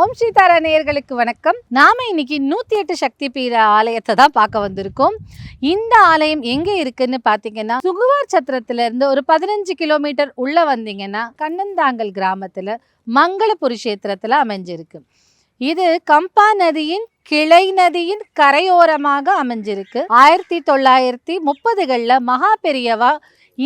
ஓம் ஸ்ரீ தாரா நேயர்களுக்கு வணக்கம். நாம இன்னைக்கு 108 சக்தி பீட ஆலயத்தை தான் பார்க்க வந்திருக்கோம். இந்த ஆலயம் எங்க இருக்குன்னு பாத்தீங்கன்னா, சுகுவார் சத்திரத்துல இருந்து ஒரு 15 கிலோமீட்டர் உள்ள வந்தீங்கன்னா கண்ணந்தாங்கல் கிராமத்துல மங்களபுரி கஷேத்திரத்துல அமைஞ்சிருக்கு. இது கம்பா நதியின் கிளை நதியின் கரையோரமாக அமைஞ்சிருக்கு. 1930களில் மகா பெரியவா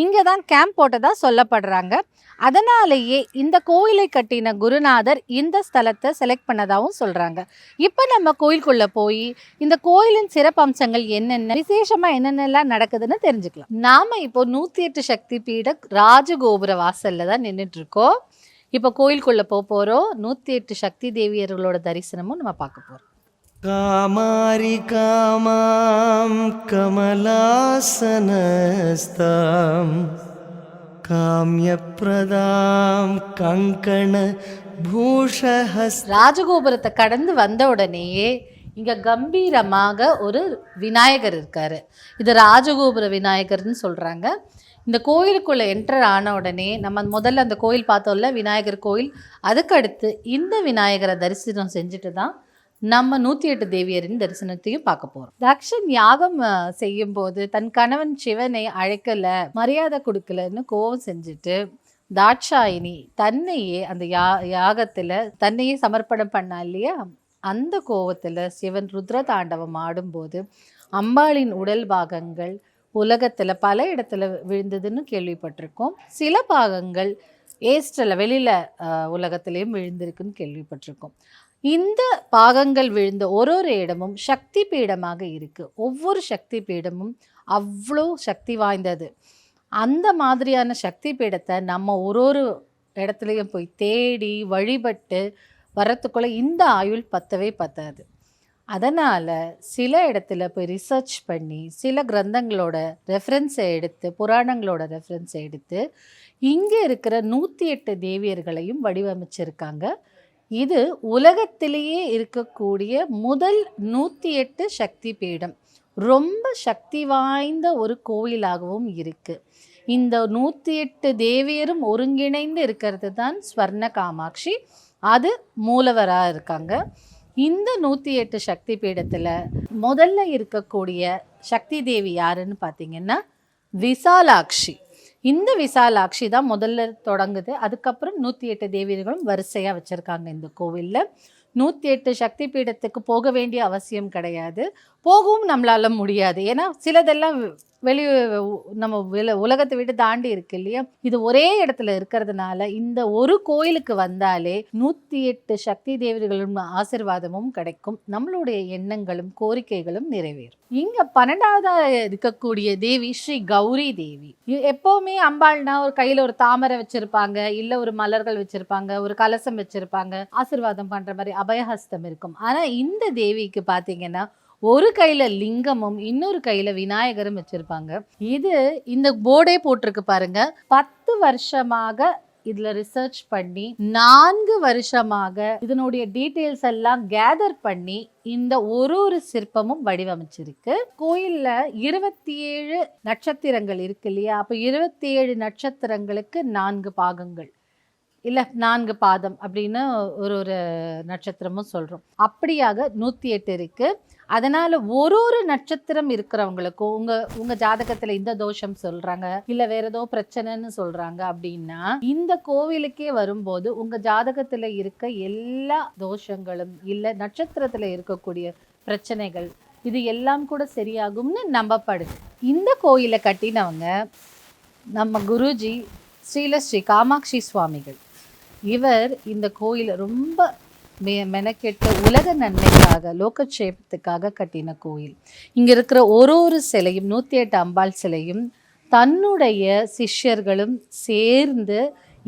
இங்கதான் கேம்ப் போட்டதா சொல்லப்படுறாங்க. அதனாலேயே இந்த கோயிலை கட்டின குருநாதர் இந்த ஸ்தலத்தை செலக்ட் பண்ணதாகவும் சொல்றாங்க. இப்போ நம்ம கோயிலுக்குள்ள போய் இந்த கோயிலின் சிறப்பம்சங்கள் என்னென்ன, விசேஷமா என்னென்னலாம் நடக்குதுன்னு தெரிஞ்சுக்கலாம். நாம இப்போ 108 சக்தி பீட ராஜகோபுர வாசல்ல தான் நின்றுட்டு இருக்கோம். இப்போ கோயிலுக்குள்ள போறோம். 108 சக்தி தேவியர்களோட தரிசனமும் நம்ம பார்க்க போறோம். காமாரி காமாம் கமலாசனஸ்தாம் காம்யப்ரதாம் கங்கண பூஷஹஸ். ராஜகோபுரத்தை கடந்து வந்த உடனேயே இங்க கம்பீரமாக ஒரு விநாயகர் இருக்காரு. இது ராஜகோபுர விநாயகர்னு சொல்றாங்க. இந்த கோயிலுக்குள்ள என்டர் ஆன உடனே நம்ம முதல்ல அந்த கோயில் பார்த்தோம்ல, விநாயகர் கோயில். அதுக்கடுத்து இந்த விநாயகரை தரிசனம் செஞ்சுட்டு தான் நம்ம 108 தேவியரின் தரிசனத்தையும் பார்க்க போறோம். தக்ஷன் யாகம் செய்யும் போது தன் கணவன் சிவனை அழைக்கல, மரியாதை கொடுக்கலன்னு கோவம் செஞ்சுட்டு தாட்சாயினி தன்னையே அந்த யாகத்துல தன்னையே சமர்ப்பணம் பண்ணா இல்லையா, அந்த கோவத்துல சிவன் ருத்ர தாண்டவம் ஆடும்போது அம்பாளின் உடல் பாகங்கள் உலகத்துல பல இடத்துல விழுந்ததுன்னு கேள்விப்பட்டிருக்கோம். சில பாகங்கள் ஏஸ்ட்ரல வெளியில உலகத்திலையும் விழுந்திருக்குன்னு கேள்விப்பட்டிருக்கோம். இந்த பாகங்கள் விழுந்த ஒரு இடமும் சக்தி பீடமாக இருக்கு. ஒவ்வொரு சக்தி பீடமும் அவ்வளோ சக்தி வாய்ந்தது. அந்த மாதிரியான சக்தி பீடத்தை நம்ம ஒரு இடத்துலையும் போய் தேடி வழிபட்டு வரத்துக்குள்ள இந்த ஆயுள் பத்தவே பத்தாது. அதனால் சில இடத்துல போய் ரிசர்ச் பண்ணி சில கிரந்தங்களோட ரெஃபரன்ஸை எடுத்து, புராணங்களோட ரெஃபரன்ஸை எடுத்து இங்கே இருக்கிற 108 தேவியர்களையும் வடிவமைச்சிருக்காங்க. இது உலகத்திலேயே இருக்கக்கூடிய முதல் 108 சக்தி பீடம். ரொம்ப சக்தி வாய்ந்த ஒரு கோயிலாகவும் இருக்கு. இந்த 108 தேவியரும் ஒருங்கிணைந்து இருக்கிறது தான் ஸ்வர்ண காமாட்சி. அது மூலவராக இருக்காங்க. இந்த 108 சக்தி பீடத்தில் முதல்ல இருக்கக்கூடிய சக்தி தேவி யாருன்னு பார்த்தீங்கன்னா விசாலாட்சி. இந்த விசாலாட்சி தான் முதல்ல தொடங்குது. அதுக்கப்புறம் 108 தேவியர்களும் வரிசையாக வச்சுருக்காங்க இந்த கோவிலில். 108 சக்தி பீடத்துக்கு போக வேண்டிய அவசியம் கிடையாது, போகவும் நம்மளால முடியாது. ஏன்னா சிலதெல்லாம் நம்ம உலகத்தை விட்டு தாண்டி இருக்கு இல்லையா. இது ஒரே இடத்துல இருக்கிறதுனால இந்த ஒரு கோயிலுக்கு வந்தாலே 108 சக்தி தேவர்களும் ஆசீர்வாதமும் கிடைக்கும். நம்மளுடைய எண்ணங்களும் கோரிக்கைகளும் நிறைவேறும். இங்க 12வதா இருக்கக்கூடிய தேவி ஸ்ரீ கௌரி தேவி. எப்பவுமே அம்பாள்னா ஒரு கையில ஒரு தாமரை வச்சிருப்பாங்க, இல்ல ஒரு மலர்கள் வச்சிருப்பாங்க, ஒரு கலசம் வச்சிருப்பாங்க, ஆசீர்வாதம் பண்ற மாதிரி அபயஹஸ்தம் இருக்கும். ஆனா இந்த தேவிக்கு பாத்தீங்கன்னா ஒரு கையில லிங்கமும் இன்னொரு கையில விநாயகரும் வச்சிருப்பாங்க. இது இந்த போர்டே போட்டிருக்கு பாருங்க. 10 வருஷமாக இதுல ரிசர்ச் பண்ணி 4 வருஷமாக இதனுடைய டீட்டெயில்ஸ் எல்லாம் கேதர் பண்ணி இந்த ஒரு சிற்பமும் வடிவமைச்சிருக்கு. கோயில்ல 27 நட்சத்திரங்கள் இருக்கு இல்லையா. அப்ப 27 நட்சத்திரங்களுக்கு 4 பாகங்கள் இல்ல 4 பாதம் அப்படின்னு ஒரு நட்சத்திரமும் சொல்றோம். அப்படியாக 108 இருக்கு. அதனால ஒரு நட்சத்திரம் இருக்கிறவங்களுக்கும் உங்க ஜாதகத்துல இந்த தோஷம் சொல்றாங்க, இல்ல வேற ஏதோ பிரச்சனைன்னு சொல்றாங்க அப்படின்னா இந்த கோவிலுக்கே வரும்போது உங்க ஜாதகத்துல இருக்க எல்லா தோஷங்களும் இல்ல நட்சத்திரத்துல இருக்கக்கூடிய பிரச்சனைகள் இது எல்லாம் கூட சரியாகும்னு நம்பப்படுது. இந்த கோயிலை கட்டினவங்க நம்ம குருஜி ஸ்ரீ காமாட்சி சுவாமிகள். இவர் இந்த கோயிலை ரொம்ப மெனக்கெட்டு உலக நன்மைக்காக லோகக்ஷேமத்துக்காக கட்டின கோயில். இங்க இருக்கிற ஒரு சிலையும் 108 அம்பாள் சிலையும் தன்னுடைய சிஷ்யர்களும் சேர்ந்து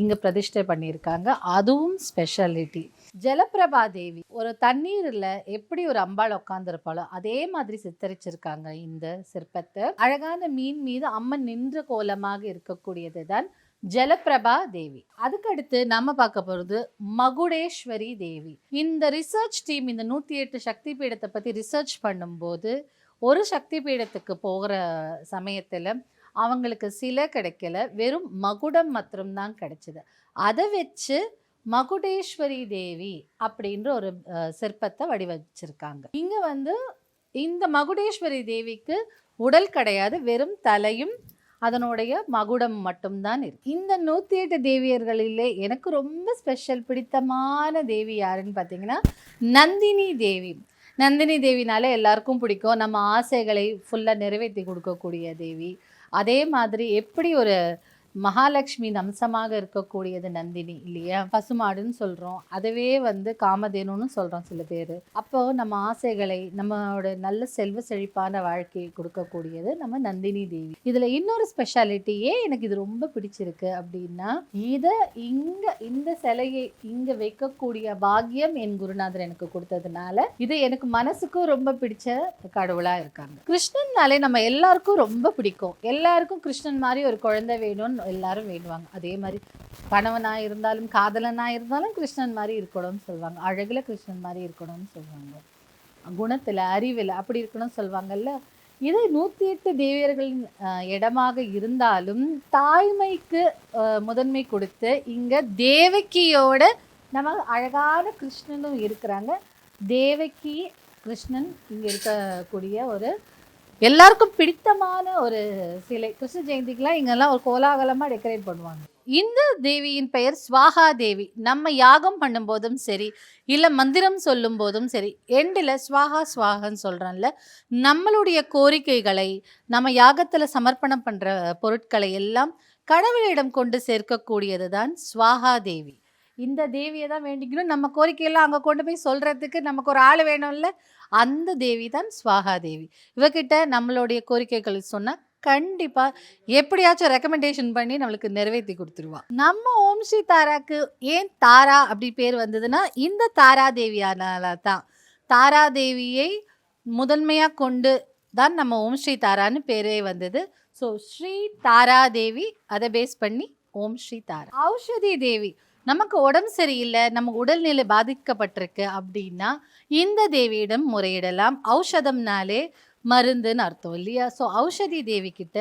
இங்க பிரதிஷ்டை பண்ணியிருக்காங்க. அதுவும் ஸ்பெஷாலிட்டி. ஜலப்பிரபா தேவி ஒரு தண்ணீர்ல எப்படி ஒரு அம்பாள் உட்கார்ந்துருப்பாளோ அதே மாதிரி சித்தரிச்சிருக்காங்க இந்த சிற்பத்தை. அழகான மீன் மீது அம்மன் நின்ற கோலமாக இருக்கக்கூடியது தான் ஜலப்பிரபா தேவி. அதுக்கடுத்து நம்ம பார்க்க போறது மகுடேஸ்வரி தேவி. இந்த ரிசர்ச் டீம் இந்த 108 சக்தி பீடத்தை பத்தி ரிசர்ச் பண்ணும்போது ஒரு சக்தி பீடத்துக்கு போகிற சமயத்துல அவங்களுக்கு சிலை கிடைக்கல, வெறும் மகுடம் மாத்திரம்தான் கிடைச்சது. அதை வச்சு மகுடேஸ்வரி தேவி அப்படின்ற ஒரு சிற்பத்தை வடிவச்சிருக்காங்க. இங்கே வந்து இந்த மகுடேஸ்வரி தேவிக்கு உடல் கிடையாது, வெறும் தலையும் அதனுடைய மகுடம் மட்டும்தான் இருக்கு. இந்த 108 தேவியர்களிலே எனக்கு ரொம்ப ஸ்பெஷல் பிடித்தமான தேவி யாருன்னு பார்த்தீங்கன்னா நந்தினி தேவி. நந்தினி தேவினாலே எல்லாருக்கும் பிடிக்கும். நம்ம ஆசைகளை ஃபுல்லாக நிறைவேற்றி கொடுக்கக்கூடிய தேவி. அதே மாதிரி எப்படி ஒரு மகாலட்சுமி அம்சமாக இருக்கக்கூடியது நந்தினி இல்லையா? பசுமாடுன்னு சொல்கிறோம், அதுவே வந்து காமதேனுன்னு சொல்கிறோம் சில பேர். அப்போது நம்ம ஆசைகளை, நம்மளோட நல்ல செல்வ செழிப்பான வாழ்க்கையை கொடுக்கக்கூடியது நம்ம நந்தினி தேவி. இதில் இன்னொரு ஸ்பெஷாலிட்டியே எனக்கு இது ரொம்ப பிடிச்சிருக்கு அப்படின்னா, இதை இந்த சிலையை இங்கே வைக்கக்கூடிய பாக்கியம் என் குருநாதர் எனக்கு கொடுத்ததுனால இது எனக்கு மனசுக்கும் ரொம்ப பிடிச்ச கடவுளாக இருக்காங்க. கிருஷ்ணன்னாலே நம்ம எல்லாருக்கும் ரொம்ப பிடிக்கும். எல்லாருக்கும் கிருஷ்ணன் மாதிரி ஒரு குழந்தை வேணும்னு எல்லாரும் வேண்டுவாங்க. அதே மாதிரி கணவனாக இருந்தாலும் காதலனாக இருந்தாலும் கிருஷ்ணன் மாதிரி இருக்கணும்னு சொல்லுவாங்க. அழகில் கிருஷ்ணன் மாதிரி இருக்கணும்னு சொல்லுவாங்க. குணத்தில், அறிவில் அப்படி இருக்கணும்னு சொல்லுவாங்கல்ல. இது 108 தேவியர்களின் இடமாக இருந்தாலும் தாய்மைக்கு முதன்மை கொடுத்து இங்கே தேவகியோட நம்ம அழகான கிருஷ்ணனும் இருக்கிறாங்க. தேவகி கிருஷ்ணன் இங்கே இருக்கக்கூடிய ஒரு எல்லாருக்கும் பிடித்தமான ஒரு சிலை. கிருஷ்ண ஜெயந்திக்கெலாம் இங்கெல்லாம் ஒரு கோலாகலமாக டெக்கரேட் பண்ணுவாங்க. இந்த தேவியின் பெயர் ஸ்வாகா தேவி. நம்ம யாகம் பண்ணும்போதும் சரி, இல்லை மந்திரம் சொல்லும் போதும் சரி, எண்டில் ஸ்வாகா ஸ்வாகன்னு சொல்கிறோம்ல, நம்மளுடைய கோரிக்கைகளை நம்ம யாகத்தில் சமர்ப்பணம் பண்ணுற பொருட்களை எல்லாம் கடவுளிடம் கொண்டு சேர்க்கக்கூடியது தான் ஸ்வாகா தேவி. இந்த தேவியை தான் வேண்டிக்கணும். நம்ம கோரிக்கையெல்லாம் அங்கே கொண்டு போய் சொல்கிறதுக்கு நமக்கு ஒரு ஆள் வேணும்ல, அந்த தேவி தான் ஸ்வாகா தேவி. இவகிட்ட நம்மளுடைய கோரிக்கைகள் சொன்னால் கண்டிப்பாக எப்படியாச்சும் ரெக்கமெண்டேஷன் பண்ணி நம்மளுக்கு நிறைவேற்றி கொடுத்துருவா. நம்ம ஓம் ஸ்ரீ தாராக்கு ஏன் தாரா அப்படி பேர் வந்ததுன்னா இந்த தாரா தேவியானால தான். தாரா தேவியை முதன்மையாக கொண்டு தான் நம்ம ஓம் ஸ்ரீ தாரான்னு பேரே வந்தது. ஸோ ஸ்ரீ தாரா தேவி, அதை பேஸ் பண்ணி ஓம் ஸ்ரீ தாரா. ஔஷதி தேவி, நமக்கு உடம்பு சரியில்லை, நம்ம உடல்நிலை பாதிக்கப்பட்டிருக்கு அப்படின்னா இந்த தேவியிடம் முறையிடலாம். ஔஷதம்னாலே மருந்துன்னு அர்த்தம் இல்லையா? ஸோ ஔஷதி தேவி கிட்ட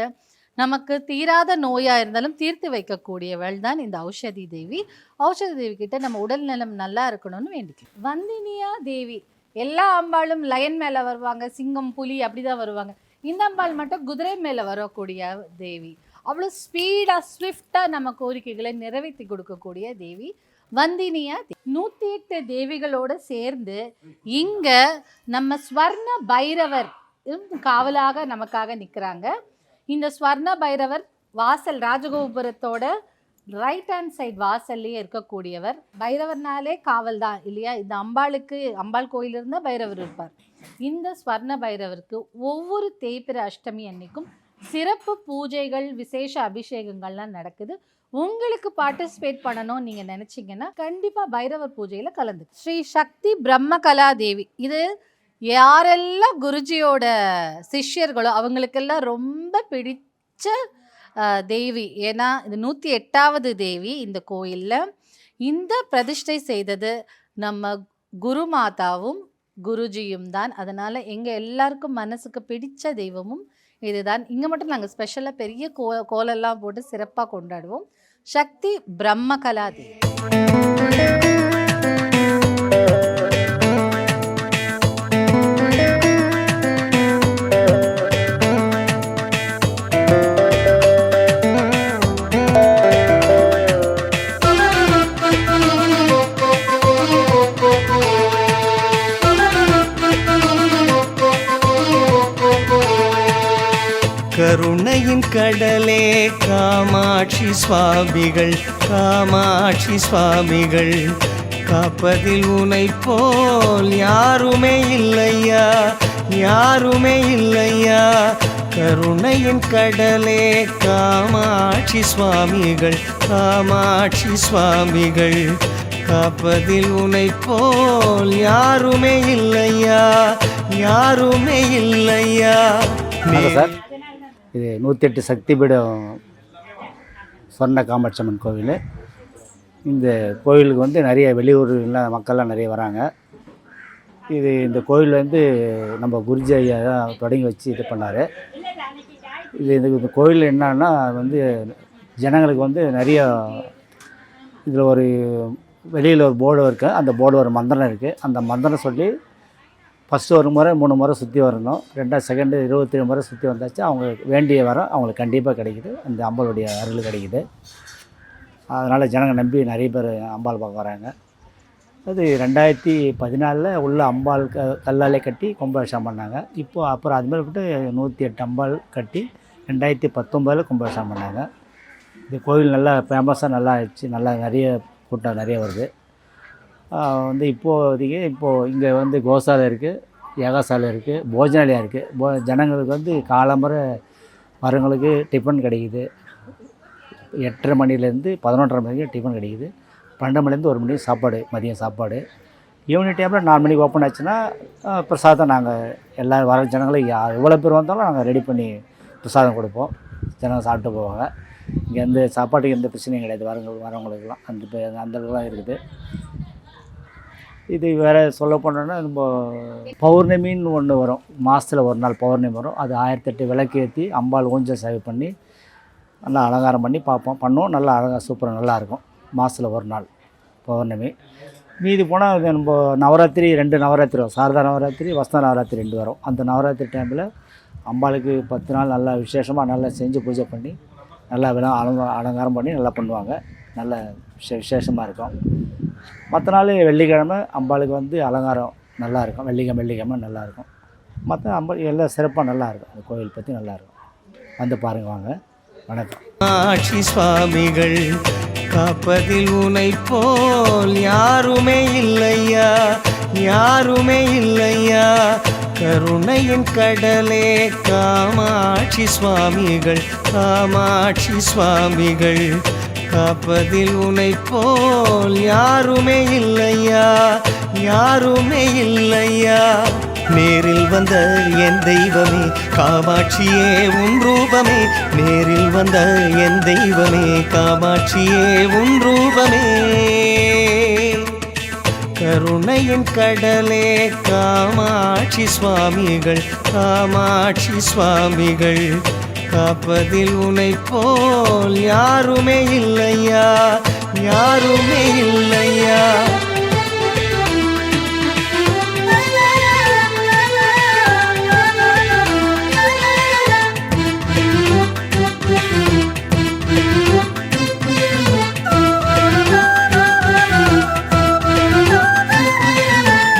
நமக்கு தீராத நோயாக இருந்தாலும் தீர்த்து வைக்கக்கூடியவள் தான் இந்த ஔஷதி தேவி. ஔஷதி தேவி கிட்ட நம்ம உடல் நலம் நல்லா இருக்கணும்னு வேண்டிக்கலாம். வந்தினியா தேவி, எல்லா அம்பாளும் லயன் மேலே வருவாங்க, சிங்கம் புலி அப்படி தான் வருவாங்க. இந்த அம்பாள் மட்டும் குதிரை மேலே வரக்கூடிய தேவி. அவ்வளோ ஸ்பீடாக ஸ்விஃப்டாக நம்ம கோரிக்கைகளை நிறைவேற்றி கொடுக்கக்கூடிய தேவி வந்தினியா. 108 தேவிகளோடு சேர்ந்து இங்கே நம்ம ஸ்வர்ண பைரவர் காவலாக நமக்காக நிற்கிறாங்க. இந்த ஸ்வர்ண பைரவர் வாசல் ராஜகோபுரத்தோட ரைட் ஹேண்ட் சைட் வாசல்லையே இருக்கக்கூடியவர். பைரவர்னாலே காவல் தான் இல்லையா? இந்த அம்பாள் கோயில் இருந்தால் பைரவர் இருப்பார். இந்த ஸ்வர்ண பைரவருக்கு ஒவ்வொரு தேய்பிறை அஷ்டமி அன்னைக்கும் சிறப்பு பூஜைகள், விசேஷ அபிஷேகங்கள்லாம் நடக்குது. உங்களுக்கு பார்ட்டிசிபேட் பண்ணணும்னு நீங்கள் நினச்சிங்கன்னா கண்டிப்பாக பைரவர் பூஜையில் கலந்து. ஸ்ரீ சக்தி பிரம்மகலா தேவி, இது யாரெல்லாம் குருஜியோட சிஷ்யர்களோ அவங்களுக்கெல்லாம் ரொம்ப பிடிச்ச தேவி. ஏன்னா இது 108வது தேவி இந்த கோயிலில். இந்த பிரதிஷ்டை செய்தது நம்ம குருமாதாவும் குருஜியும் தான். அதனால் எங்கள் எல்லாருக்கும் மனசுக்கு பிடிச்ச தெய்வமும் இதுதான். இங்கே மட்டும் நாங்கள் ஸ்பெஷலாக பெரிய கோலெல்லாம் போட்டு சிறப்பாக கொண்டாடுவோம். சக்தி பிரம்மகலா தேவி. கருணையின் கடலே காமாட்சி சுவாமிகள், காமாட்சி சுவாமிகள், காப்பதில் உனை போல் யாருமே இல்லையா, யாருமே இல்லையா. கருணையின் கடலே காமாட்சி சுவாமிகள், காமாட்சி சுவாமிகள், காப்பதில் உனை போல் யாருமே இல்லையா, யாருமே இல்லையா. சார், இது 108 சக்தி பீடம் சொர்ண காமாட்சி அம்மன் கோவில். இந்த கோவிலுக்கு வந்து நிறைய வெளியூரில் மக்கள்லாம் நிறைய வராங்க. இந்த கோவில் வந்து நம்ம குருஜி ஐயா தான் தொடங்கி வச்சு இது பண்ணார். இந்த கோவில் என்னன்னா வந்து ஜனங்களுக்கு வந்து நிறைய இதில் ஒரு வெளியில் ஒரு போர்டு இருக்குது, அந்த போர்டு ஒரு மந்திரம் இருக்குது. அந்த மந்திரம் சொல்லி ஃபஸ்ட்டு ஒரு முறை 3 முறை சுற்றி வரணும். ரெண்டாவது செகண்டு 27 முறை சுற்றி வந்தாச்சு அவங்களுக்கு வேண்டிய வரம் அவங்களுக்கு கண்டிப்பாக கிடைக்குது. அந்த அம்பாளுடைய அருள் கிடைக்குது. அதனால் ஜனங்கள் நம்பி நிறைய பேர் அம்பாள் பார்க்க வராங்க. அது 2014 உள்ள அம்பாள் கல்லாலே கட்டி கும்பாபிஷேகம் பண்ணாங்க. இப்போது அப்புறம் அதுமாதிரி விட்டு 108 அம்பாள் கட்டி 2019 கும்பாபிஷேகம் பண்ணாங்க. இந்த கோவில் நல்லா ஃபேமஸாக நல்லா ஆயிடுச்சு. நல்லா நிறைய கூட்டம் நிறைய வருது. வந்து இப்போதைக்கு இங்கே வந்து கோசாலை இருக்குது, யாகசாலை இருக்குது, போஜனாலயம் இருக்குது. ஜனங்களுக்கு வந்து காலம்பரை வரவங்களுக்கு டிஃபன் கிடைக்குது. 8:30 மணிலேருந்து 11:30 மணிக்கு டிஃபன் கிடைக்குது. 12 மணிலேருந்து 1 மணிக்கு சாப்பாடு, மதியம் சாப்பாடு. ஈவினிங் டைமில் 4 மணிக்கு ஓப்பன் ஆச்சுன்னா பிரசாதம் நாங்கள் எல்லோரும் வர ஜனங்களுக்கு எவ்வளோ பேர் வந்தாலும் நாங்கள் ரெடி பண்ணி பிரசாதம் கொடுப்போம். ஜனங்கள் சாப்பிட்டு போவாங்க. இங்கே எந்த சாப்பாட்டுக்கு எந்த பிரச்சனையும் கிடையாது. வரவங்களுக்கெல்லாம் அந்த அளவுலாம் இருக்குது. இது வேறு சொல்ல போனோன்னா நம்ம பௌர்ணமின்னு ஒன்று வரும். மாதத்தில் ஒரு நாள் பௌர்ணமி வரும். அது 1008 விளக்கு ஏற்றி அம்பாள் ஊஞ்சல் சேவை பண்ணி நல்லா அலங்காரம் பண்ணி பண்ணுவோம். நல்லா அழகாக சூப்பராக நல்லாயிருக்கும். மாதத்தில் ஒரு நாள் பௌர்ணமி. மீதி போனால் நம்ம நவராத்திரி 2 நவராத்திரி வரும். சாரதா நவராத்திரி, வசந்த நவராத்திரி 2 வரும். அந்த நவராத்திரி டைமில் அம்பாளுக்கு 10 நாள் நல்லா விசேஷமாக நல்லா செஞ்சு பூஜை பண்ணி நல்லா அலங்காரம் பண்ணி நல்லா பண்ணுவாங்க. நல்ல விசேஷமாக இருக்கும். மற்ற நாள் வெள்ளிக்கிழமை அம்பாளுக்கு வந்து அலங்காரம் நல்லாயிருக்கும். வெள்ளிக்கிழமை நல்லாயிருக்கும். மற்ற அம்பாள் எல்லாம் சிறப்பாக நல்லாயிருக்கும். அந்த கோவில் பற்றி நல்லாயிருக்கும். வந்து பாருங்க வாங்க. வணக்கம். ஆட்சி சுவாமிகள் காப்பதில் உனை போல் யாருமே இல்லையா, யாருமே இல்லையா. கருணையின் கடலே காமாட்சி சுவாமிகள், காமாட்சி சுவாமிகள் காப்பதில் உனை போல் யாருமே இல்லையா, யாருமே இல்லையா. நேரில் வந்த என் தெய்வமே காமாட்சியே உன் ரூபமே, நேரில் வந்த என் தெய்வமே காமாட்சியே உன் ரூபமே. கருணையின் கடலே காமாட்சி சுவாமிகள், காமாட்சி சுவாமிகள் காப்பதில் உனை போல் யாருமே இல்லையா, யாருமே இல்லையா.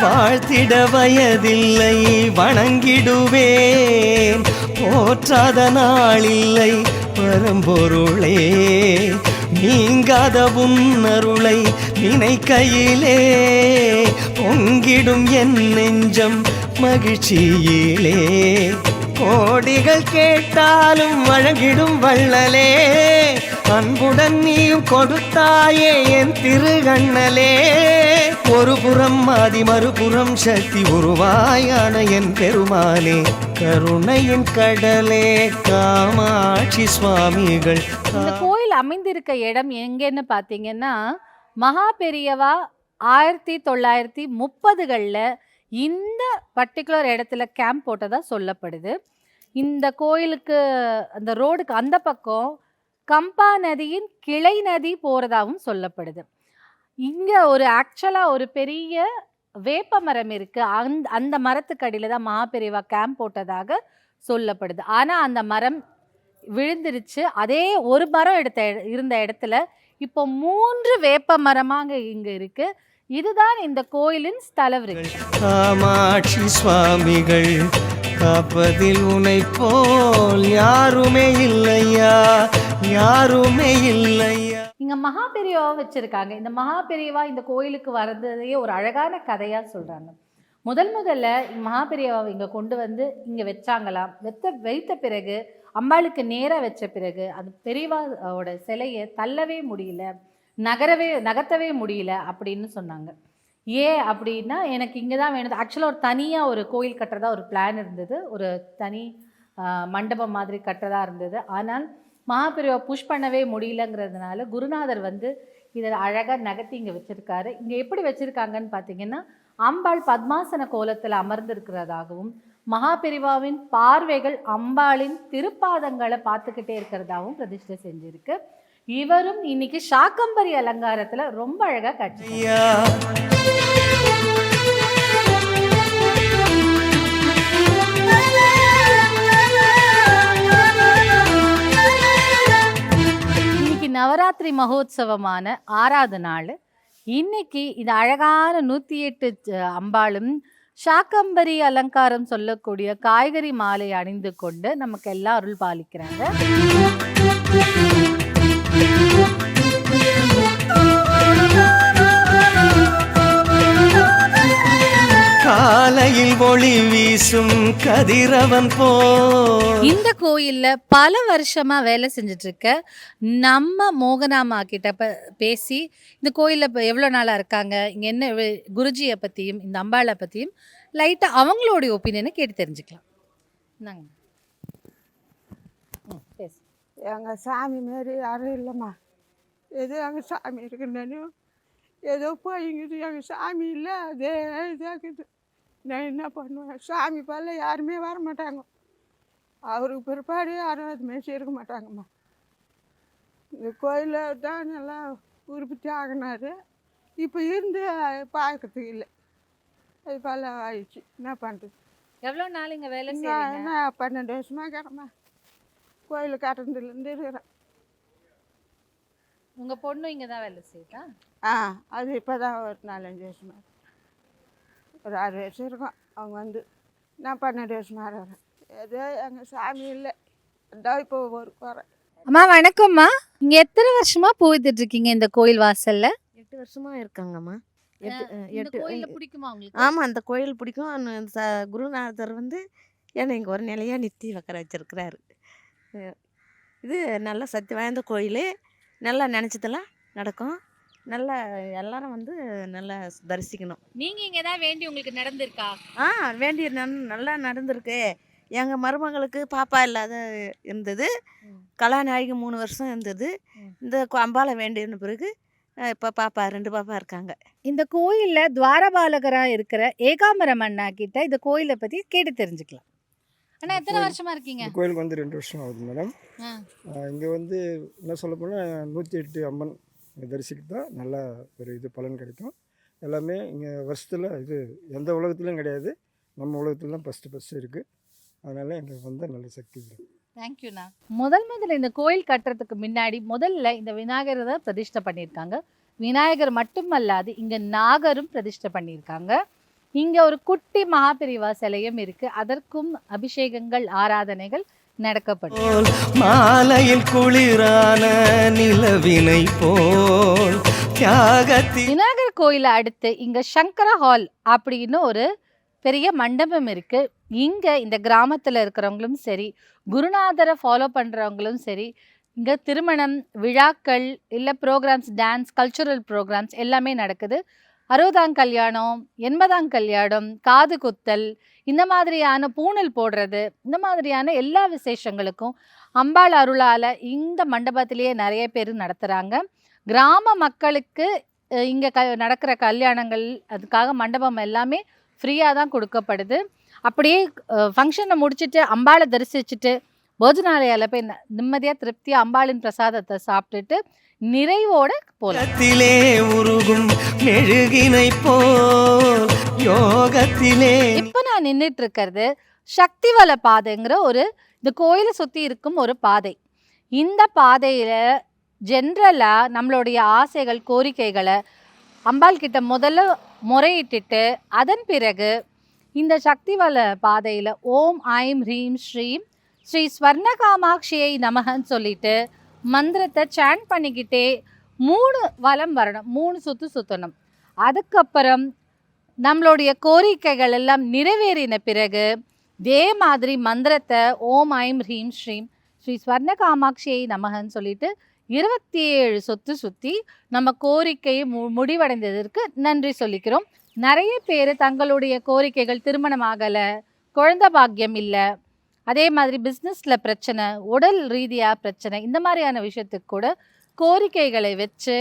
வாழ்த்திட வயதில்லை வணங்கிடுவேன், போற்றாத நாளில்லை பரம்பொருளே. நீங்காத உன்னருளை நினைக்கையிலே பொங்கிடும் என் நெஞ்சம் மகிழ்ச்சியிலே. கோடிகள் கேட்டாலும் வழங்கிடும் வள்ளலே, அன்புடன் நீயும் கொடுத்தாயே என் திருகண்ணலே. ஒரு புறம் ஆதி மறுபுறம் சக்தி உருவாயான என் பெருமானே. கருணையின் கடலே காமாட்சி சுவாமிகள். இந்த கோயில் அமைந்திருக்க இடம் எங்கன்னு பார்த்தீங்கன்னா, மகா பெரியவா 1930களில் இந்த பர்டிகுலர் இடத்துல கேம்ப் போட்டதா சொல்லப்படுது. இந்த கோயிலுக்கு அந்த ரோடுக்கு அந்த பக்கம் கம்பா நதியின் கிளை நதி போகிறதாகவும் சொல்லப்படுது. இங்கே ஆக்சுவலாக ஒரு பெரிய வேப்ப மரம் இருக்குது. அந்த மரத்துக்கு அடியில் தான் மகாபெரிவா கேம்ப் போட்டதாக சொல்லப்படுது. ஆனால் அந்த மரம் விழுந்துருச்சு. அதே ஒரு மரம் இருந்த இடத்துல இப்போ 3 வேப்ப மரமாக இங்கே இருக்குது. இதுதான் இந்த கோயிலின் ஸ்தல விருட்சம். காமாட்சி சுவாமிகள் காப்பதில் உனை போல் யாருமே இல்லையா, யாருமே இல்லையா. இங்க மகா பெரியவா வச்சிருக்காங்க. இந்த மகா பெரியவா இந்த கோயிலுக்கு வர்றதையே ஒரு அழகான கதையா சொல்றாங்க. முதல்ல மகா பெரியவாவை இங்க கொண்டு வந்து இங்க வச்சாங்களாம். வைத்த பிறகு அம்பாளுக்கு நேரா வச்ச பிறகு அந்த பெரியவாவோட சிலையை தள்ளவே முடியல, நகர்த்தவே முடியல அப்படின்னு சொன்னாங்க. ஏன் அப்படின்னா, எனக்கு இங்கே தான் வேணும். ஆக்சுவலாக ஒரு தனியாக ஒரு கோயில் கட்டுறதா ஒரு பிளான் இருந்தது, ஒரு தனி மண்டபம் மாதிரி கட்டுறதா இருந்தது. ஆனால் மகாபெரிவா புஷ் பண்ணவே முடியலங்கிறதுனால குருநாதர் வந்து இதை அழகாக நகர்த்தி இங்கே வச்சுருக்காரு. இங்கே எப்படி வச்சுருக்காங்கன்னு பார்த்தீங்கன்னா, அம்பாள் பத்மாசன கோலத்தில் அமர்ந்திருக்கிறதாகவும் மகாபெரிவாவின் பார்வைகள் அம்பாளின் திருப்பாதங்களை பார்த்துக்கிட்டே இருக்கிறதாகவும் பிரதிஷ்டை செஞ்சுருக்கு. இவரும் இன்னைக்கு சாக்கம்பரி அலங்காரத்துல ரொம்ப அழகா காட்சி. ஐயா இன்னைக்கு நவராத்திரி மகோத்சவமான 6வது நாள். இன்னைக்கு இந்த அழகான 108 அம்பாளும் சாக்கம்பரி அலங்காரம் சொல்லக்கூடிய காய்கறி மாலை அணிந்து கொண்டு நமக்கு எல்லாம் அருள் பாலிக்கிறாங்க. காலையில் ஒளி வீசும் கதிரவன் போ. இந்த கோயில்ல பல வருஷமா வேலை செஞ்சுட்டு இருக்க நம்ம மோகனாமா கிட்ட பேசி இந்த கோயில்ல எவ்வளவு நாளா இருக்காங்க, இங்க என்ன குருஜியை பத்தியும் இந்த அம்பாளை பத்தியும் லைட்டா அவங்களுடைய ஒப்பீனியனை கேட்டு தெரிஞ்சுக்கலாம். நாங்க பேசு. எங்கள் சாமி மாரி யாரும் இல்லைம்மா. ஏதோ எங்கள் சாமி இருக்குன்னு ஏதோ போய்ங்குது. எங்கள் சாமி இல்லை, அதே இதாக்குது. நான் என்ன பண்ணுவேன்? சாமி பால யாருமே வர மாட்டாங்க. அவருக்கு பிற்பாடு யாரும் அது மாரி இருக்க மாட்டாங்கம்மா. இந்த கோயிலில் தான் நல்லா உற்பத்தி ஆகினாரு. இப்போ இருந்து பார்க்கறதுக்கு இல்லை. அது போல் ஆயிடுச்சு. என்ன பண்ணுறது? எவ்வளோ நாள் இங்க வேலை நான் 12 வருஷமாக இருக்கிறேம்மா. கோயில் கட்டுறதுலேருந்து இருக்கிறேன். உங்க பொண்ணு இங்க தான் வேலை செய்யுதா? அது இப்போ தான் ஒரு 4-5 வருஷமாக, ஒரு 6 வருஷம் இருக்கும். அவங்க வந்து நான் 12 வருஷமாக இருக்கிறேன். ஏதோ எங்கள் சாமி இல்லை, அதான் இப்போ ஒரு குறை. அம்மா வணக்கம்மா. இங்க எத்தனை வருஷமா போயிட்டு இருக்கீங்க இந்த கோயில் வாசல்ல? 8 வருஷமாக இருக்காங்கம்மா. இந்த கோயில்ல பிடிக்குமா உங்களுக்கு? ஆமாம், அந்த கோயில் பிடிக்கும். குருநாதர் வந்து என்னை இங்கே ஒரு நிலையாக நிறுத்தி வைக்கிற வச்சிருக்கிறாரு. இது நல்ல சக்தி வாய்ந்த கோயில். நல்லா நினச்சதெல்லாம் நடக்கும். நல்லா எல்லாரும் வந்து நல்லா தரிசிக்கணும். நீங்க இங்க ஏதாவது வேண்டி உங்களுக்கு நடந்திருக்கா? வேண்டிய நல்லா நடந்திருக்கு. எங்கள் மருமகளுக்கு பாப்பா இல்லாத இருந்தது. கலாநாயகி 3 வருஷம் இருந்தது. இந்த அம்பாளை வேண்டின பிறகு இப்போ பாப்பா 2 பாப்பா இருக்காங்க. இந்த கோயில்ல துவாரபாலகரா இருக்கிற ஏகாம்பரம் அண்ணா கிட்ட இந்த கோயிலை பத்தி கேட்டு தெரிஞ்சுக்கலாம். அண்ணா எத்தனை வருஷமா இருக்கீங்க? இந்த கோயிலுக்கு வந்து 2 வருஷம் ஆகுது மேடம். இங்கே வந்து என்ன சொல்ல போனால் 108 அம்மன் தரிசிக்கிட்டு தான் நல்லா ஒரு இது பலன் கிடைக்கும். எல்லாமே இங்கே வருஷத்தில் இது எந்த உலகத்துலையும் கிடையாது, நம்ம உலகத்துல தான் ஃபஸ்ட்டு இருக்குது. அதனால் எங்களுக்கு வந்து நல்ல சக்தி இருக்குது. தேங்க்யூண்ணா. முதல்ல இந்த கோயில் கட்டுறதுக்கு முன்னாடி முதல்ல இந்த விநாயகரை தான் பிரதிஷ்டை பண்ணியிருக்காங்க. விநாயகர் மட்டுமல்லாது இங்கே நாகரும் பிரதிஷ்டை பண்ணியிருக்காங்க. இங்கே ஒரு குட்டி மகாபெரிவா சிலையும் இருக்கு. அதற்கும் அபிஷேகங்கள் ஆராதனைகள் நடக்கப்படும். மாலையில் குளிரான நிலவினை போல் தியாகத்தில். விநாயகர் கோயிலை அடுத்து இங்க சங்கர ஹால் அப்படின்னு ஒரு பெரிய மண்டபம் இருக்கு. இங்க இந்த கிராமத்துல இருக்கிறவங்களும் சரி, குருநாதரை ஃபாலோ பண்றவங்களும் சரி, இங்க திருமணம், விழாக்கள், இல்லை ப்ரோக்ராம்ஸ், டான்ஸ், கல்ச்சுரல் ப்ரோக்ராம்ஸ் எல்லாமே நடக்குது. 60ஆம் கல்யாணம், 80ஆம் கல்யாணம், காது குத்தல், இந்த மாதிரியான பூணல் போடுறது, இந்த மாதிரியான எல்லா விசேஷங்களுக்கும் அம்பாள் அருளால் இந்த மண்டபத்திலேயே நிறைய பேர் நடத்துகிறாங்க. கிராம மக்களுக்கு இங்கே நடக்கிற கல்யாணங்கள் அதுக்காக மண்டபம் எல்லாமே ஃப்ரீயாக தான் கொடுக்கப்படுது. அப்படியே ஃபங்க்ஷனை முடிச்சுட்டு அம்பாளை தரிசிச்சுட்டு போஜனாலயால போய் நிம்மதியாக திருப்தியாக அம்பாளின் பிரசாதத்தை சாப்பிட்டுட்டு நிறைவோட போலத்திலே உருகும் மெழுகினை போல் யோகத்திலே. இப்போ நான் நின்றுட்டு இருக்கிறது சக்திவல பாதைங்கிற இந்த கோயிலை சுற்றி இருக்கும் ஒரு பாதை. இந்த பாதையில் ஜென்ரலாக நம்மளுடைய ஆசைகள், கோரிக்கைகளை அம்பாள் கிட்ட முதல்ல முறையிட்டுட்டு அதன் பிறகு இந்த சக்திவல பாதையில் ஓம் ஐம் ஹ்ரீம் ஸ்ரீம் ஸ்ரீ ஸ்வர்ண காமாட்சியை நமகன்னு சொல்லிட்டு மந்திரத்தை சாண்ட் பண்ணிக்கிட்டே 3 வலம் வரணும், 3 சுற்று சுற்றணும். அதுக்கப்புறம் நம்மளுடைய கோரிக்கைகள் எல்லாம் நிறைவேறின பிறகு இதே மாதிரி மந்திரத்தை ஓம் ஐம் ஹ்ரீம் ஸ்ரீம் ஸ்ரீ ஸ்வர்ண காமாட்சியை நமகன்னு சொல்லிட்டு 27 சுற்று சுற்றி நம்ம கோரிக்கையை முடிவடைந்ததற்கு நன்றி சொல்லிக்கிறோம். நிறைய பேர் தங்களுடைய கோரிக்கைகள், திருமணம் ஆகலை, குழந்தை பாக்கியம் இல்லை, அதே மாதிரி பிஸ்னஸில் பிரச்சனை, உடல் ரீதியாக பிரச்சனை, இந்த மாதிரியான விஷயத்துக்கு கூட கோரிக்கைகளை வச்சு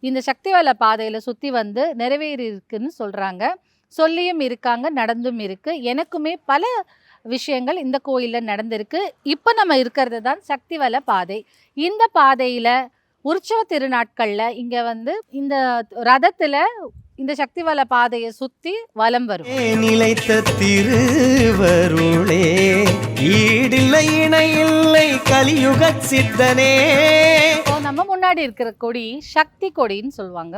இந்த சக்திவல பாதையில் சுற்றி வந்து நிறைவேறி இருக்குன்னு சொல்கிறாங்க. சொல்லியும் இருக்காங்க, நடந்தும் இருக்குது. எனக்குமே பல விஷயங்கள் இந்த கோயிலில் நடந்திருக்கு. இப்போ நம்ம இருக்கிறது தான் சக்திவல பாதை. இந்த பாதையில் உற்சவ திருநாட்கள்ல இங்க வந்து இந்த ரதத்துல இந்த சக்திவல பாதையை சுத்தி வலம் வரும். நிலைத்த திருவருளே ஈடில்லை இணையில்லை கலியுக சித்தனே. நம்ம முன்னாடி இருக்கிற கொடி சக்தி கொடின்னு சொல்லுவாங்க.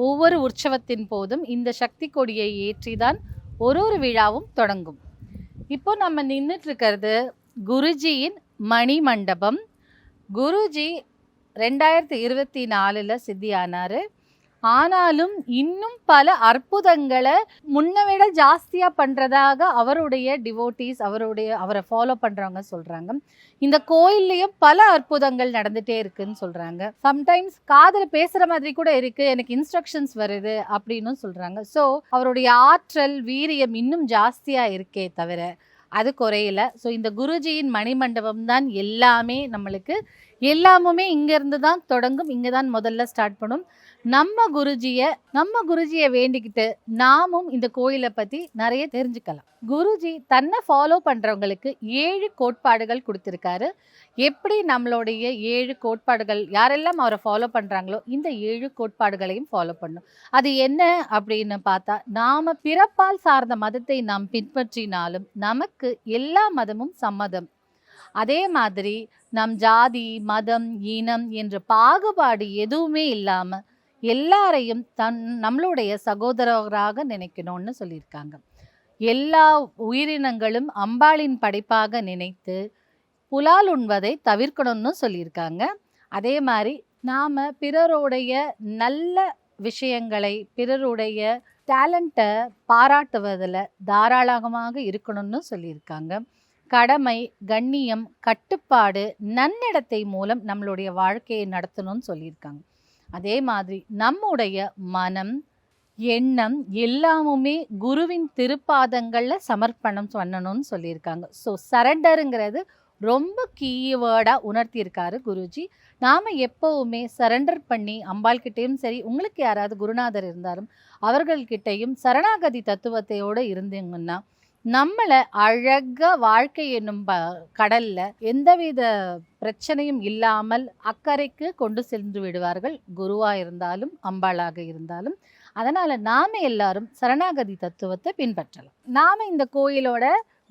ஒவ்வொரு உற்சவத்தின் போதும் இந்த சக்தி கொடியை ஏற்றிதான் ஒரு விழாவும் தொடங்கும். இப்போ நம்ம நின்றுட்டு இருக்கிறது குருஜியின் மணி மண்டபம். குருஜி 2024 சித்தியானார். ஆனாலும் இன்னும் பல அற்புதங்களை முன்ன விட ஜாஸ்தியாக பண்ணுறதாக அவருடைய டிவோட்டீஸ் அவரை ஃபாலோ பண்ணுறவங்க சொல்கிறாங்க. இந்த கோயில்லையும் பல அற்புதங்கள் நடந்துகிட்டே இருக்குன்னு சொல்கிறாங்க. சம்டைம்ஸ் காதில் பேசுகிற மாதிரி கூட இருக்குது, எனக்கு இன்ஸ்ட்ரக்ஷன்ஸ் வருது அப்படின்னு சொல்கிறாங்க. ஸோ அவருடைய ஆற்றல் வீரியம் இன்னும் ஜாஸ்தியாக இருக்கே தவிர அது குறையில. ஸோ இந்த குருஜியின் மணிமண்டபம் தான் எல்லாமே. நம்மளுக்கு எல்லாமுமே இங்கேருந்து தான் தொடங்கும், இங்கே தான் முதல்ல ஸ்டார்ட் பண்ணும். நம்ம குருஜியை வேண்டிக்கிட்டு நாமும் இந்த கோயிலை பற்றி நிறைய தெரிஞ்சுக்கலாம். குருஜி தன்னை ஃபாலோ பண்ணுறவங்களுக்கு 7 கோட்பாடுகள் கொடுத்துருக்காரு. எப்படி நம்மளுடைய 7 கோட்பாடுகள் யாரெல்லாம் அவரை ஃபாலோ பண்ணுறாங்களோ இந்த 7 கோட்பாடுகளையும் ஃபாலோ பண்ணும். அது என்ன அப்படின்னு பார்த்தா, நாம் பிறப்பால் சார்ந்த மதத்தை நாம் பின்பற்றினாலும் நமக்கு எல்லா மதமும் சம்மதம். அதே மாதிரி நம் ஜாதி மதம் இனம் என்ற பாகுபாடு எதுவுமே இல்லாமல் எல்லாரையும் நம்மளுடைய சகோதரராக நினைக்கணும்னு சொல்லியிருக்காங்க. எல்லா உயிரினங்களும் அம்பாளின் படைப்பாக நினைத்து புலால் உண்பதை தவிர்க்கணும்னு சொல்லியிருக்காங்க. அதே மாதிரி நாம் பிறருடைய நல்ல விஷயங்களை பிறருடைய டேலண்ட்டை பாராட்டுவதில் தாராளமாக இருக்கணும்னு சொல்லியிருக்காங்க. கடமை கண்ணியம் கட்டுப்பாடு நன்னடத்தை மூலம் நம்மளுடைய வாழ்க்கையை நடத்தணும்னு சொல்லியிருக்காங்க. அதே மாதிரி நம்முடைய மனம் எண்ணம் எல்லாமுமே குருவின் திருப்பாதங்களில் சமர்ப்பணம் பண்ணணும்னு சொல்லியிருக்காங்க. ஸோ சரண்டருங்கிறது ரொம்ப கீவேர்டாக உணர்த்தியிருக்காரு குருஜி. நாம் எப்போவுமே சரண்டர் பண்ணி அம்பாள்கிட்டையும் சரி, உங்களுக்கு யாராவது குருநாதர் இருந்தாலும் அவர்கள்கிட்டையும் சரணாகதி தத்துவத்தையோடு இருந்தீங்கன்னா நம்மளை அழகாக வாழ்க்கை என்னும் கடலில் எந்தவித பிரச்சனையும் இல்லாமல் அக்கறைக்கு கொண்டு சென்று விடுவார்கள், குருவாக இருந்தாலும் அம்பாளாக இருந்தாலும். அதனால் நாம் எல்லாரும் சரணாகதி தத்துவத்தை பின்பற்றலாம். நாம் இந்த கோயிலோட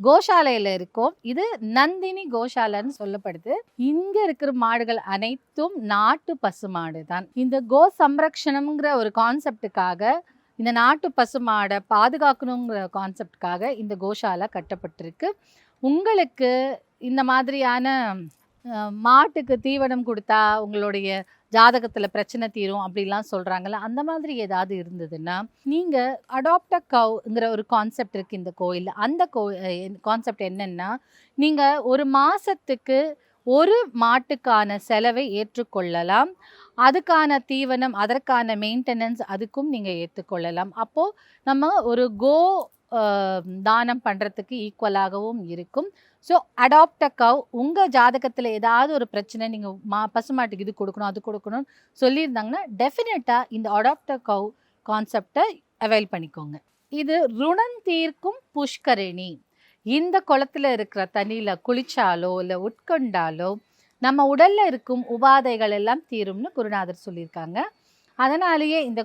கோஷாலையில் இருக்கோம். இது நந்தினி கோஷாலைன்னு சொல்லப்படுது. இங்கே இருக்கிற மாடுகள் அனைத்தும் நாட்டு பசு மாடு தான். இந்த கோ சம்ரக்ஷணம்ங்கிற ஒரு கான்செப்டுக்காக, இந்த நாட்டு பசு மாடை பாதுகாக்கணுங்கிற கான்செப்டுக்காக இந்த கோஷாலை கட்டப்பட்டிருக்கு. உங்களுக்கு இந்த மாதிரியான மாட்டுக்கு தீவனம் கொடுத்தா உங்களுடைய ஜாதகத்தில் பிரச்சனை தீரும் அப்படிலாம் சொல்கிறாங்கல்ல, அந்த மாதிரி ஏதாவது இருந்ததுன்னா நீங்கள் அடாப்ட் அ கவ்ங்கிற ஒரு கான்செப்ட் இருக்குது இந்த கோயிலில். அந்த கான்செப்ட் என்னென்னா, நீங்கள் ஒரு மாதத்துக்கு ஒரு மாட்டுக்கான செலவை ஏற்றுக்கொள்ளலாம். அதுக்கான தீவனம் அதற்கான மெயின்டெனன்ஸ் அதுக்கும் நீங்கள் ஏற்றுக்கொள்ளலாம். அப்போது நம்ம ஒரு தானம் பண்ணுறதுக்கு ஈக்குவலாகவும் இருக்கும். ஸோ அடாப்ட் அ கவ். உங்கள் ஜாதகத்தில் ஏதாவது ஒரு பிரச்சனை, நீங்கள் பசுமாட்டுக்கு இது கொடுக்கணும் அது கொடுக்கணும்னு சொல்லியிருந்தாங்கன்னா டெஃபினட்டாக இந்த அடாப்ட் அ கவ் கான்செப்டை அவைல் பண்ணிக்கோங்க. இது ருணம் தீர்க்கும் புஷ்கரணி. இந்த குளத்தில் இருக்கிற தண்ணியில் குளிச்சாலோ இல்லை உட்கொண்டாலோ நம்ம உடலில் இருக்கும் உபாதைகள் எல்லாம் தீரும்னு குருநாதர் சொல்லியிருக்காங்க. அதனாலேயே இந்த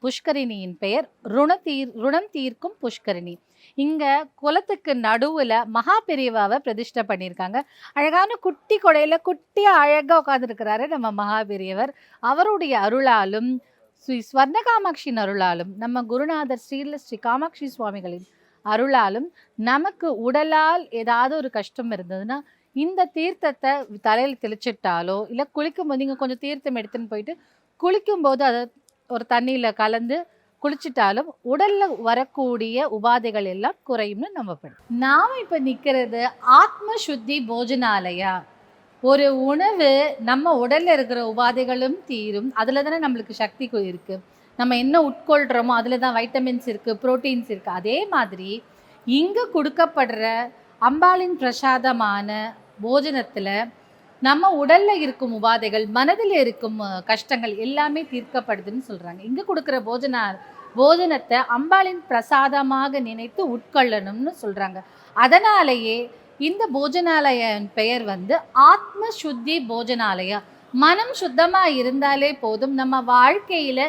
புஷ்கரிணியின் பெயர் ருணம் தீர்க்கும் புஷ்கரணி. இங்கே குளத்துக்கு நடுவில் மகா பெரியவாவை பிரதிஷ்டை பண்ணியிருக்காங்க. அழகான குட்டி கொடையில் குட்டியாக அழகாக உட்காந்துருக்கிறாரு நம்ம மகா பெரியவர். அவருடைய அருளாலும் ஸ்ரீ ஸ்வர்ண காமாட்சியின் அருளாலும் நம்ம குருநாதர் ஸ்ரீ காமாட்சி சுவாமிகளின் அருளாலும் நமக்கு உடலால் ஏதாவது ஒரு கஷ்டம் இருந்ததுன்னா இந்த தீர்த்தத்தை தலையில் தெளிச்சிட்டாலோ இல்லை குளிக்கும்போது நீங்கள் கொஞ்சம் தீர்த்தம் எடுத்துன்னு போயிட்டு குளிக்கும்போது அதை ஒரு தண்ணியில் கலந்து குளிச்சிட்டாலும் உடலில் வரக்கூடிய உபாதைகள் எல்லாம் குறையும்னு நம்பப்படும். நாம் இப்போ நிற்கிறது ஆத்ம சுத்தி போஜனாலயா. ஒரு உணவு நம்ம உடலில் இருக்கிற உபாதைகளும் தீரும். அதில் தானே நம்மளுக்கு சக்தி இருக்குது. நம்ம என்ன உட்கொள்கிறோமோ அதில் தான் வைட்டமின்ஸ் இருக்குது, ப்ரோட்டீன்ஸ் இருக்குது. அதே மாதிரி இங்கே கொடுக்கப்படுற அம்பாளின் பிரசாதமான போஜனத்தில் நம்ம உடலில் இருக்கும் உபாதைகள் மனதில் இருக்கும் கஷ்டங்கள் எல்லாமே தீர்க்கப்படுதுன்னு சொல்கிறாங்க. இங்கே கொடுக்குற போஜனத்தை அம்பாளின் பிரசாதமாக நினைத்து உட்கொள்ளணும்னு சொல்கிறாங்க. அதனாலேயே இந்த போஜனாலயின் பெயர் வந்து ஆத்ம சுத்தி போஜனாலயா. மனம் சுத்தமாக இருந்தாலே போதும், நம்ம வாழ்க்கையில்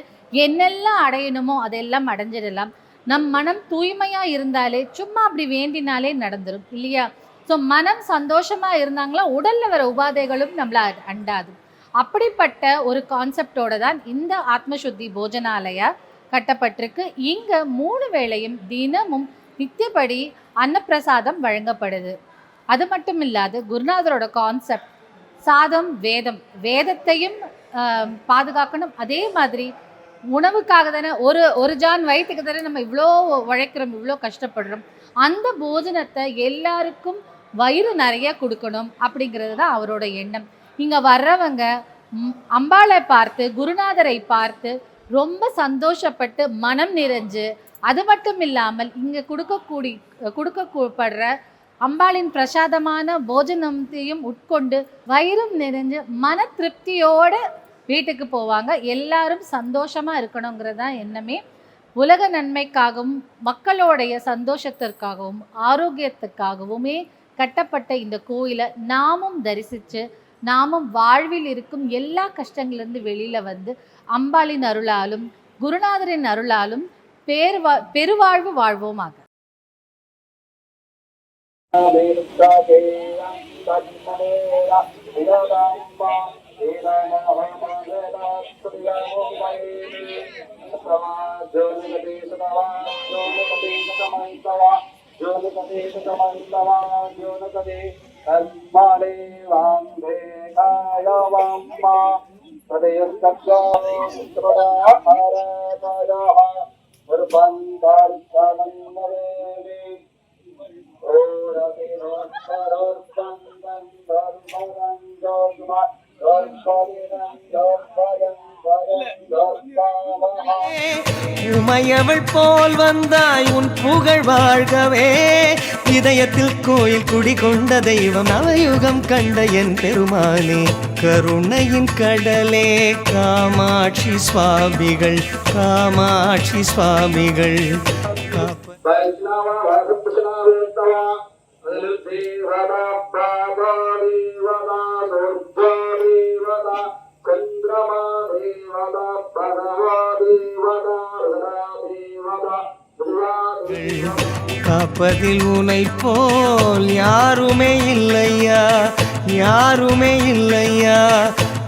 என்னெல்லாம் அடையணுமோ அதெல்லாம் அடைஞ்சிடலாம். நம் மனம் தூய்மையாக இருந்தாலே சும்மா அப்படி வேண்டினாலே நடந்துடும் இல்லையா? ஸோ மனம் சந்தோஷமாக இருந்தாங்களா உடலில் வர உபாதைகளும் நம்மளை அண்டாது. அப்படிப்பட்ட ஒரு கான்செப்டோட தான் இந்த ஆத்மசுத்தி போஜனாலயா கட்டப்பட்டிருக்கு. இங்கே 3 வேளையும் தினமும் நித்தியப்படி அன்னப்பிரசாதம் வழங்கப்படுது. அது மட்டும் இல்லாது குருநாதரோட கான்செப்ட் சாதம் வேதம், வேதத்தையும் பாதுகாக்கணும். அதே மாதிரி உணவுக்காக தானே ஒரு ஜான் வயிற்றுக்கு தானே நம்ம இவ்வளோ உழைக்கிறோம், இவ்வளோ கஷ்டப்படுறோம். அந்த போஜனத்தை எல்லாருக்கும் வயிறு நிறைய கொடுக்கணும் அப்படிங்கிறது தான் அவரோட எண்ணம். இங்கே வர்றவங்க அம்பாளை பார்த்து குருநாதரை பார்த்து ரொம்ப சந்தோஷப்பட்டு மனம் நிறைஞ்சு, அது மட்டும் இல்லாமல் இங்கே கொடுக்கப்படுற அம்பாளின் பிரசாதமான போஜனத்தையும் உட்கொண்டு வயிறும் நிறைஞ்சு மன திருப்தியோடு வீட்டுக்கு போவாங்க. எல்லாரும் சந்தோஷமாக இருக்கணுங்கிறது தான் எண்ணமே. உலக நன்மைக்காகவும் மக்களோடைய சந்தோஷத்திற்காகவும் ஆரோக்கியத்துக்காகவுமே கட்டப்பட்ட இந்த கோயிலை நாமும் தரிசித்து நாமும் வாழ்வில் இருக்கும் எல்லா கஷ்டங்களிலிருந்து வெளியில் வந்து அம்பாளின் அருளாலும் குருநாதரின் அருளாலும் பெருவாழ்வு வாழ்வோமாக. உமையவள் போல் வந்தாய் உன் புகழ் வாழ்கவே. இதயத்தில் கோயில் குடிகொண்ட தெய்வம் நவயுகம் கண்ட என் பெருமானே. கருணையின் கடலே காமாட்சி சுவாமிகள், காமாட்சி சுவாமிகள். காப்பதில் உனை போல் யாருமே இல்லையா, யாருமே இல்லையா.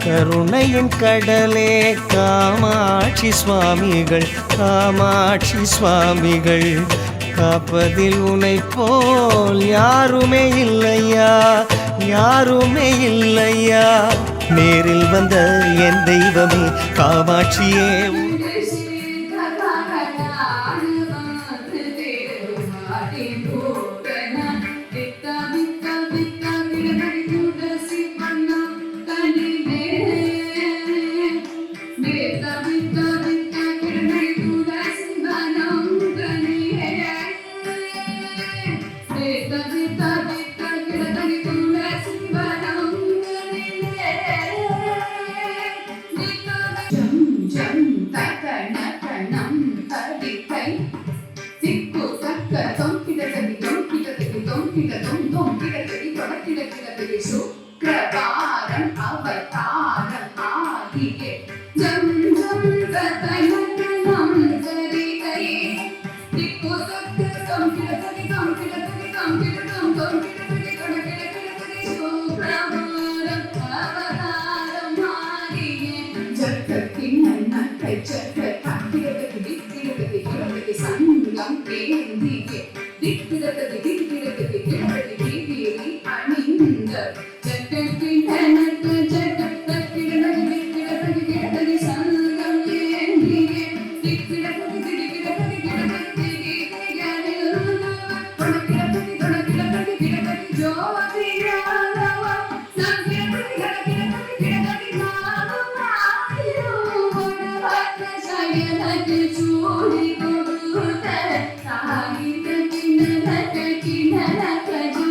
கருணையின் கடலே காமாட்சி சுவாமிகள், காமாட்சி சுவாமிகள். காப்பதில் உனை போல் யாருமே இல்லையா, யாருமே இல்லையா. நேரில் வந்த என் தெய்வமே காமாட்சியே. Thank you.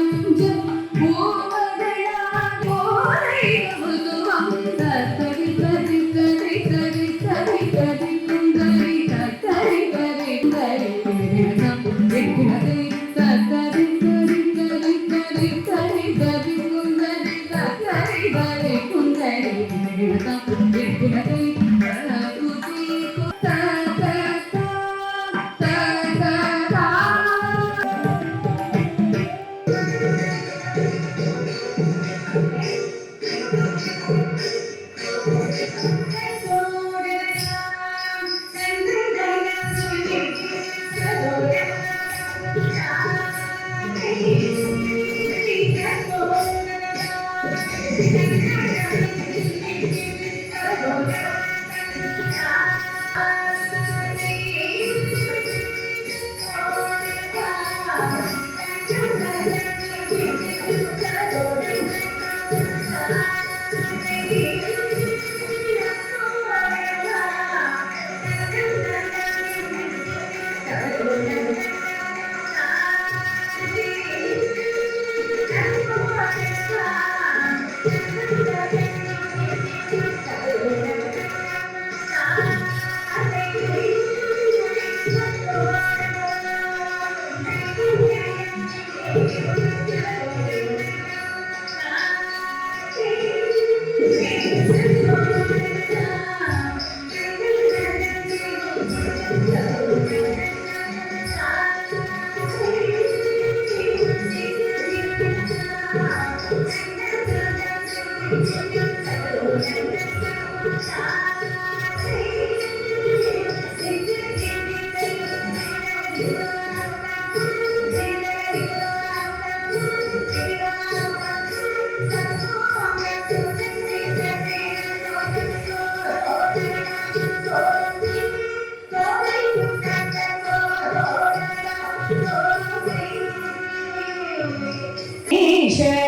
share.